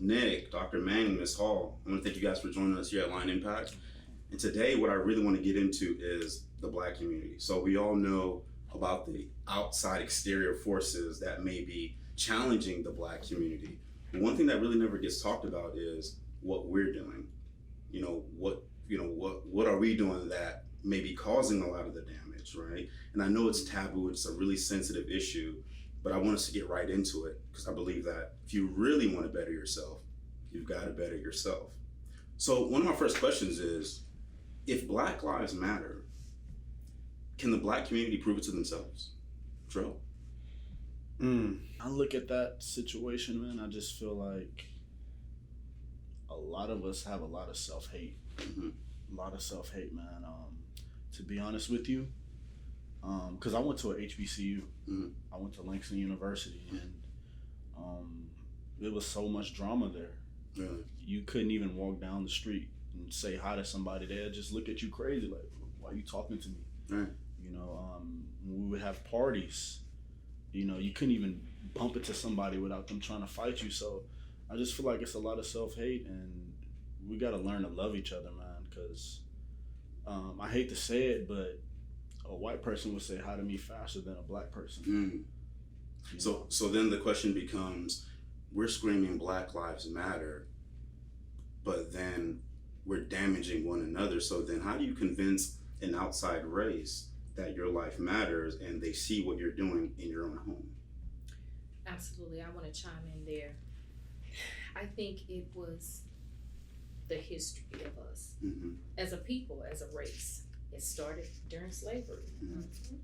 Nick, Dr. Manning, Ms. Hall, I want to thank you guys for joining us here at Line Impact. And today, what I really want to get into is the Black community. So we all know about the outside exterior forces that may be challenging the Black community. But one thing that really never gets talked about is what we're doing. What are we doing that may be causing a lot of the damage, right? And I know it's taboo, it's a really sensitive issue, but I want us to get right into it because I believe that if you really want to better yourself, you've got to better yourself. So one of my first questions is, if Black lives matter, can the Black community prove it to themselves? Tro? I look at that situation, man, I just feel like a lot of us have a lot of self-hate. Mm-hmm. A lot of self-hate, man. To be honest with you, because I went to a HBCU. Mm-hmm. I went to Langston University, and there was so much drama there. Really? You couldn't even walk down the street and say hi to somebody there. Just look at you crazy, like, why are you talking to me? Right. We would have parties. You couldn't even bump into somebody without them trying to fight you. So I just feel like it's a lot of self-hate, and we got to learn to love each other, man, because I hate to say it, but a white person would say hi to me faster than a Black person. So then the question becomes, we're screaming Black Lives Matter, but then we're damaging one another. So then how do you convince an outside race that your life matters and they see what you're doing in your own home? Absolutely, I want to chime in there. I think it was the history of us Mm-hmm. as a people, as a race. It started during slavery. Mhm.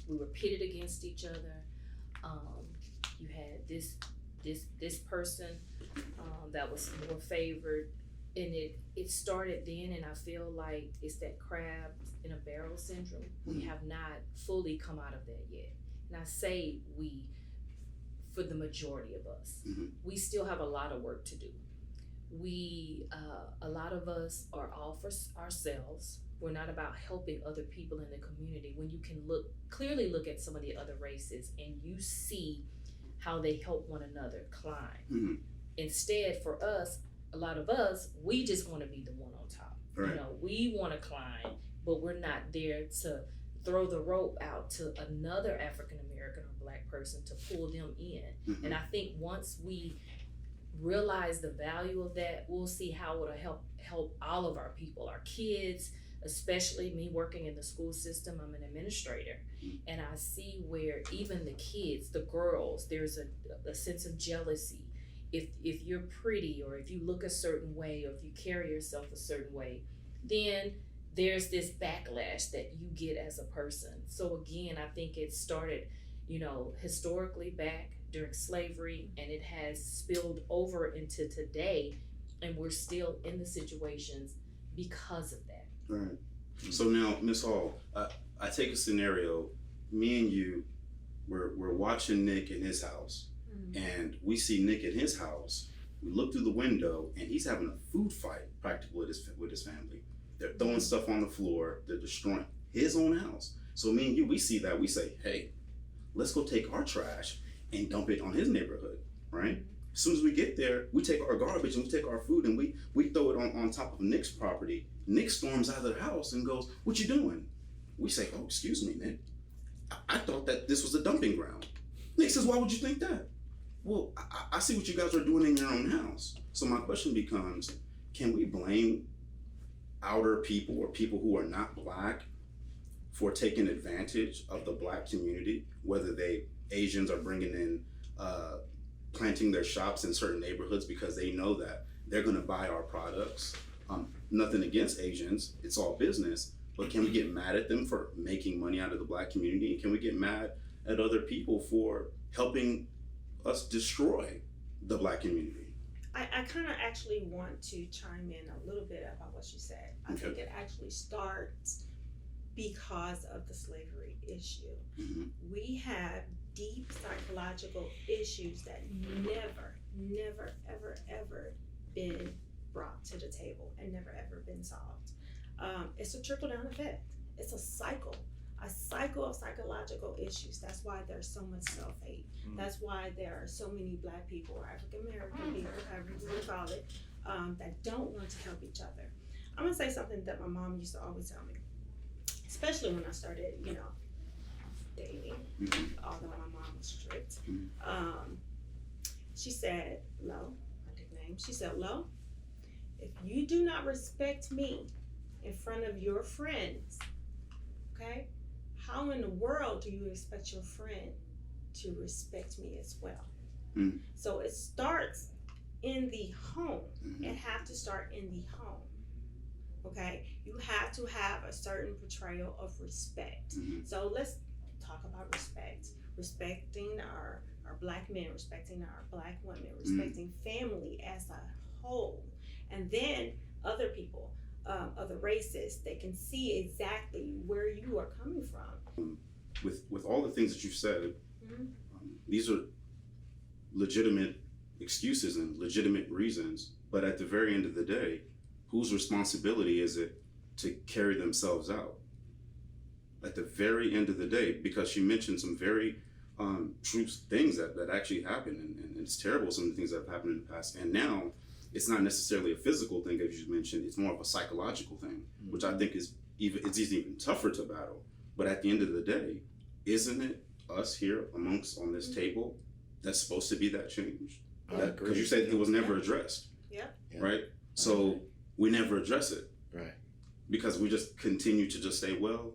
We were pitted against each other. You had this person that was more favored, and it started then. And I feel like it's that crab in a barrel syndrome. We Mhm. have not fully come out of that yet. And I say we, for the majority of us, Mhm. we still have a lot of work to do. A lot of us are all for ourselves. We're not about helping other people in the community. When you can clearly look at some of the other races and you see how they help one another climb. Mm-hmm. Instead, for us, a lot of us, we just want to be the one on top. Right. We want to climb, but we're not there to throw the rope out to another African American or Black person to pull them in. Mm-hmm. And I think once we realize the value of that, we'll see how it'll help all of our people, our kids, especially me working in the school system. I'm an administrator, and I see where even the kids, the girls, there's a sense of jealousy. If you're pretty, or if you look a certain way, or if you carry yourself a certain way, then there's this backlash that you get as a person. So again, I think it started, historically back during slavery, and it has spilled over into today, and we're still in the situations because of that. Right. So now, Ms. Hall, I take a scenario. Me and you, we're watching Nick in his house, and we see Nick in his house. We look through the window, and he's having a food fight practically with his family. They're throwing stuff on the floor. They're destroying his own house. So me and you, we see that. We say, hey, let's go take our trash and dump it on his neighborhood, right? As soon as we get there, we take our garbage and we take our food and we throw it on top of Nick's property. Nick storms out of the house and goes, what you doing? We say, oh, excuse me, Nick. I thought that this was a dumping ground. Nick says, why would you think that? Well, I see what you guys are doing in your own house. So my question becomes, can we blame outer people or people who are not Black for taking advantage of the Black community, whether Asians are bringing in, planting their shops in certain neighborhoods because they know that they're going to buy our products. Nothing against Asians, it's all business, but can we get mad at them for making money out of the Black community? And can we get mad at other people for helping us destroy the Black community? I kind of actually want to chime in a little bit about what you said. I think it actually starts because of the slavery issue. Mm-hmm. We have deep psychological issues that never, ever been brought to the table and never ever been solved. It's a trickle down effect. It's a cycle. a cycle of psychological issues. That's why there's so much self-hate. That's why there are so many Black people or African American people, however you want to call it, that don't want to help each other. I'm gonna say something that my mom used to always tell me, especially when I started, dating, although my mom was strict. She said, Lo, my nickname, she said, Lo, if you do not respect me in front of your friends, okay, how in the world do you expect your friend to respect me as well? So it starts in the home. It have to start in the home. Okay, you have to have a certain portrayal of respect. So let's talk about respect. Respecting our Black men, respecting our Black women, respecting family as a whole. And then other people, other races, they can see exactly where you are coming from. With all the things that you've said, these are legitimate excuses and legitimate reasons, but at the very end of the day, whose responsibility is it to carry themselves out? At the very end of the day, because you mentioned some very true things that actually happened, and it's terrible, some of the things that have happened in the past. And now, it's not necessarily a physical thing, as you mentioned, it's more of a psychological thing, which I think is even tougher to battle. But at the end of the day, isn't it us here on this table that's supposed to be that change? Because you said it was never addressed. Yeah. Right? So we never address it. Right. Because we just continue to just say, well,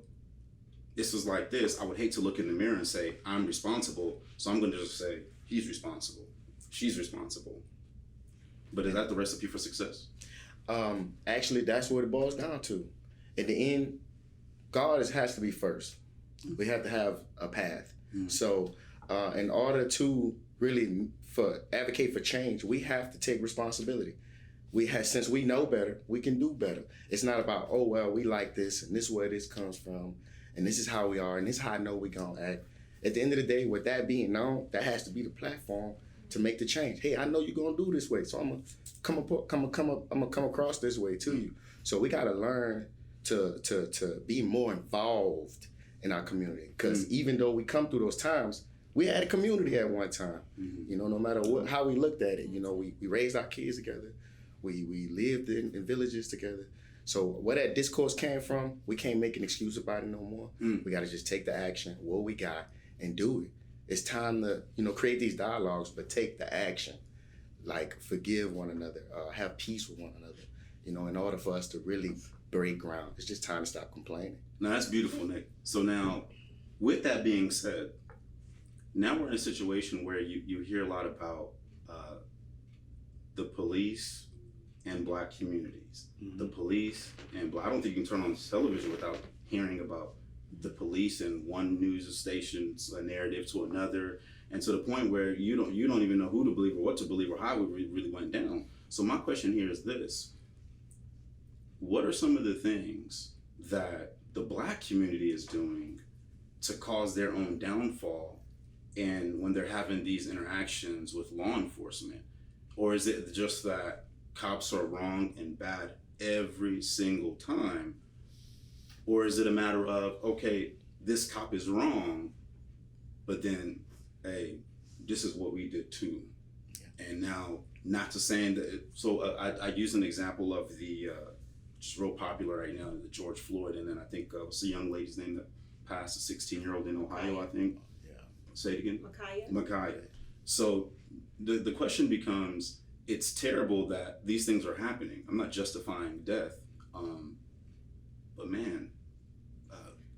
this was like this. I would hate to look in the mirror and say, I'm responsible. So I'm going to just say, he's responsible. She's responsible. But is that the recipe for success? Actually, that's what it boils down to. At the end, God has to be first. We have to have a path. So in order to really advocate for change, we have to take responsibility. Since we know better, we can do better. It's not about, oh, well, we like this, and this is where this comes from, and this is how we are, and this is how I know we're going to act. At the end of the day, with that being known, that has to be the platform to make the change. Hey, I know you're going to do this way, so I'm going to come across this way to you. So we got to learn to be more involved in our community, because even though we come through those times, we had a community at one time. No matter how we looked at it, we raised our kids together. We lived in villages together. So where that discourse came from, we can't make an excuse about it no more. We got to just take the action, what we got, and do it. It's time to, create these dialogues, but take the action. Like forgive one another, have peace with one another, in order for us to really break ground. It's just time to stop complaining. Now that's beautiful, Nick. So now, with that being said, now we're in a situation where you hear a lot about the police and Black communities. The police and Black, I don't think you can turn on television without hearing about the police and one news station's a narrative to another, and to the point where you don't even know who to believe or what to believe or how it really went down. So my question here is this: what are some of the things that the Black community is doing to cause their own downfall, and when they're having these interactions with law enforcement? Or is it just that cops are wrong and bad every single time? Or is it a matter of, okay, this cop is wrong, but then, hey, this is what we did too. And now, not to saying that, I use an example of the, just real popular right now, the George Floyd, and then I think, what's the young lady's name that passed, a 16-year-old in Ohio, I think? Yeah. Say it again? Ma'Khia. So the question becomes, it's terrible that these things are happening. I'm not justifying death, but man,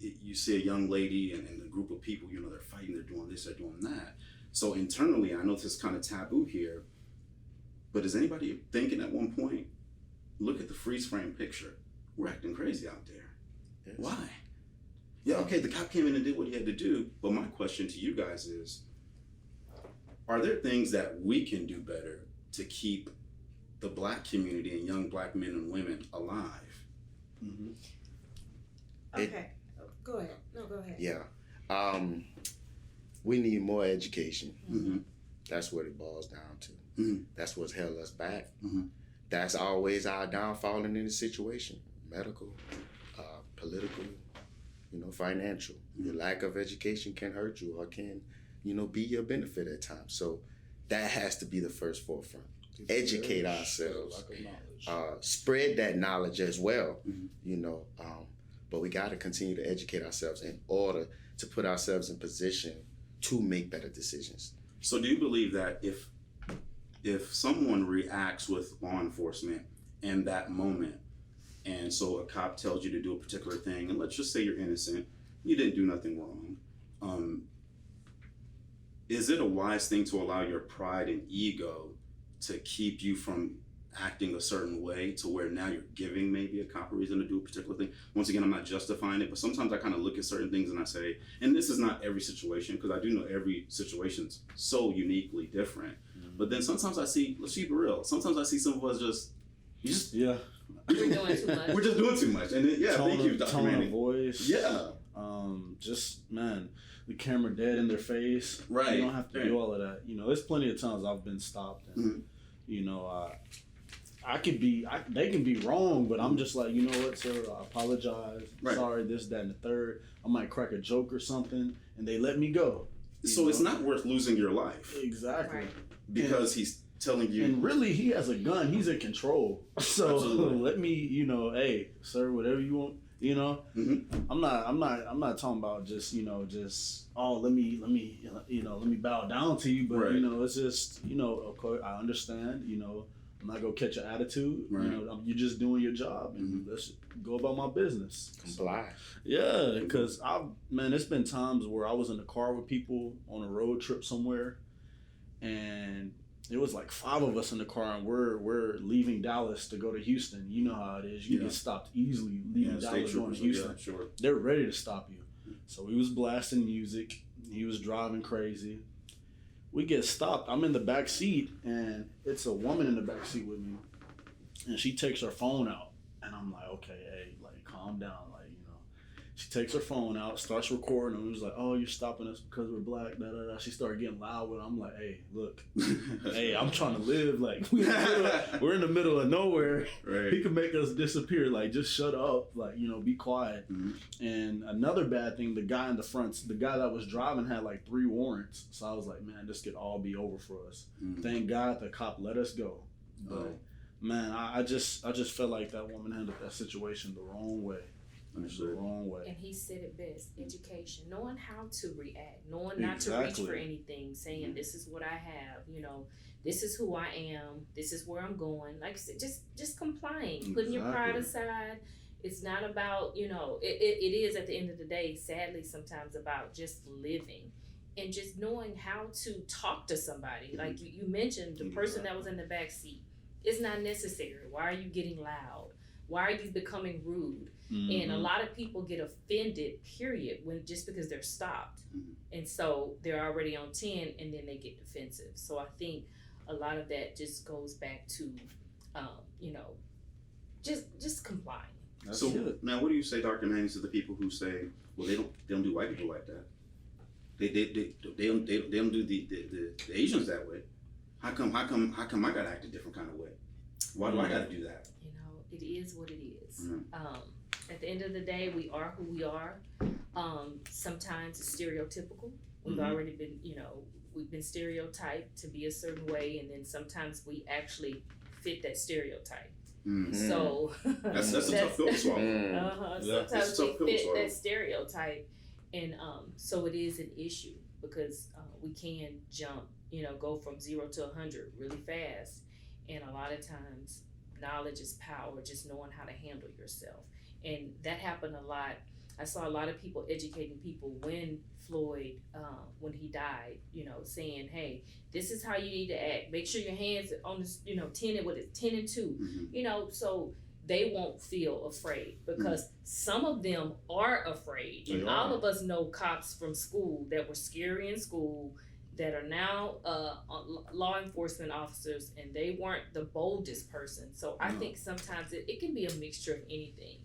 you see a young lady and a group of people, they're fighting, they're doing this, they're doing that. So internally, I know this is kind of taboo here, but is anybody thinking at one point, look at the freeze frame picture, we're acting crazy out there. Yes. Why? Yeah, okay, the cop came in and did what he had to do, but my question to you guys is, are there things that we can do better to keep the Black community and young Black men and women alive? Okay, go ahead. No, go ahead. Yeah, we need more education. That's what it boils down to. That's what's held us back. That's always our downfall in any situation, medical, political, financial. Your lack of education can hurt you or can, be your benefit at times. So that has to be the first forefront. Educate ourselves. Lack of knowledge. Spread that knowledge as well, Mhm. but we got to continue to educate ourselves in order to put ourselves in position to make better decisions. So do you believe that if someone reacts with law enforcement in that moment, and so a cop tells you to do a particular thing, and let's just say you're innocent, you didn't do nothing wrong, is it a wise thing to allow your pride and ego to keep you from acting a certain way to where now you're giving maybe a cop a reason to do a particular thing? Once again, I'm not justifying it, but sometimes I kind of look at certain things and I say, and this is not every situation, because I do know every situation's so uniquely different. But then sometimes I see, let's keep it real, sometimes I see some of us Yeah. We're doing too much. we're just doing too much. And then, thank you, Dr. Tone of Manning. voice. Yeah. Just, man, the camera dead in their face. Right. You don't have to Right. do all of that. There's plenty of times I've been stopped and, they can be wrong, but I'm just like, you know what, sir, I apologize. Right. Sorry, this, that, and the third. I might crack a joke or something, and they let me go. So it's not worth losing your life Exactly. Right. because he's telling you. And really, he has a gun. He's in control. So Absolutely. let me, hey, sir, whatever you want. Mhm. I'm not talking about just, let me bow down to you. But Right. it's just, of course, I understand. I'm not gonna catch an attitude. Right. You're just doing your job, and let's go about my business. Comply. Yeah, because it's been times where I was in the car with people on a road trip somewhere, and it was like 5 of us in the car, and we're leaving Dallas to go to Houston. You know how it is. You Yeah. get stopped easily leaving State Dallas going to troopers, Houston. yeah, sure. They're ready to stop you. So we was blasting music. He was driving crazy. We get stopped. I'm in the back seat, and it's a woman in the back seat with me, and she takes her phone out, and I'm like, okay, hey, like, calm down, like, She takes her phone out, starts recording, and we was like, oh, you're stopping us because we're black, da da da. She started getting loud with it. I'm like, hey, look, hey, I'm trying to live. Like, we're in the middle of nowhere. Right. He could make us disappear. Like, just shut up. Like, be quiet. Mhm. And another bad thing, the guy in the front, the guy that was driving had like 3 warrants. So I was like, man, this could all be over for us. Mhm. Thank God the cop let us go. But Oh. man, I just felt like that woman handled that situation the wrong way. The Understood. wrong way. And he said it best, education, knowing how to react, knowing not to reach Exactly. for anything, saying this is what I have, this is who I am, this is where I'm going. Like I said, just complying, putting your pride Exactly. aside. It's not about, it is at the end of the day, sadly, sometimes about just living and just knowing how to talk to somebody. Like you mentioned, the person that was in the back seat. It's not necessary. Why are you getting loud? Why are you becoming rude? And a lot of people get offended, period, just because they're stopped. Mhm. And so they're already on 10 and then they get defensive. So I think a lot of that just goes back to, just complying. That's So it. now, what do you say, Dr. Manning, to the people who say, well, they don't do white people like that. They don't do the Asians that way. How come I gotta act a different kind of way? Why do I gotta do that? It is what it is. Mhm. At the end of the day, we are who we are. Sometimes it's stereotypical. We've Mhm. already been, we've been stereotyped to be a certain way, and then sometimes we actually fit that stereotype. Mm. So That's a tough pill to swallow. sometimes That's they a tough pill to fit swallow. that stereotype, and so it is an issue because we can jump, go from 0 to 100 really fast, and a lot of times knowledge is power. Just knowing how to handle yourself, and that happened a lot. I saw a lot of people educating people when Floyd, when he died, saying, hey, this is how you need to act. Make sure your hands on this, 10 and 2. Mhm. So they won't feel afraid because some of them are afraid. They And are. all of us know cops from school that were scary in school that are now law enforcement officers, and they weren't the boldest person. So I think sometimes it can be a mixture of anything.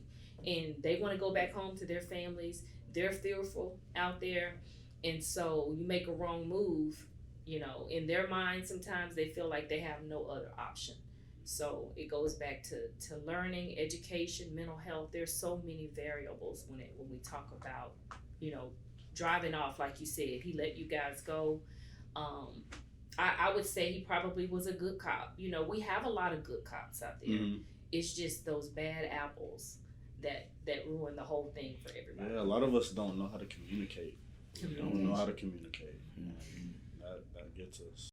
And they want to go back home to their families. They're fearful out there. And so you make a wrong move, in their mind, sometimes they feel like they have no other option. So it goes back to learning, education, mental health. There's so many variables when we talk about, you know, driving off, like you said, he let you guys go. I would say he probably was a good cop. You know, we have a lot of good cops out there. Mhm. It's just those bad apples that ruin the whole thing for everybody. Yeah, a lot of us don't know how to communicate. We don't know how to communicate. That gets us.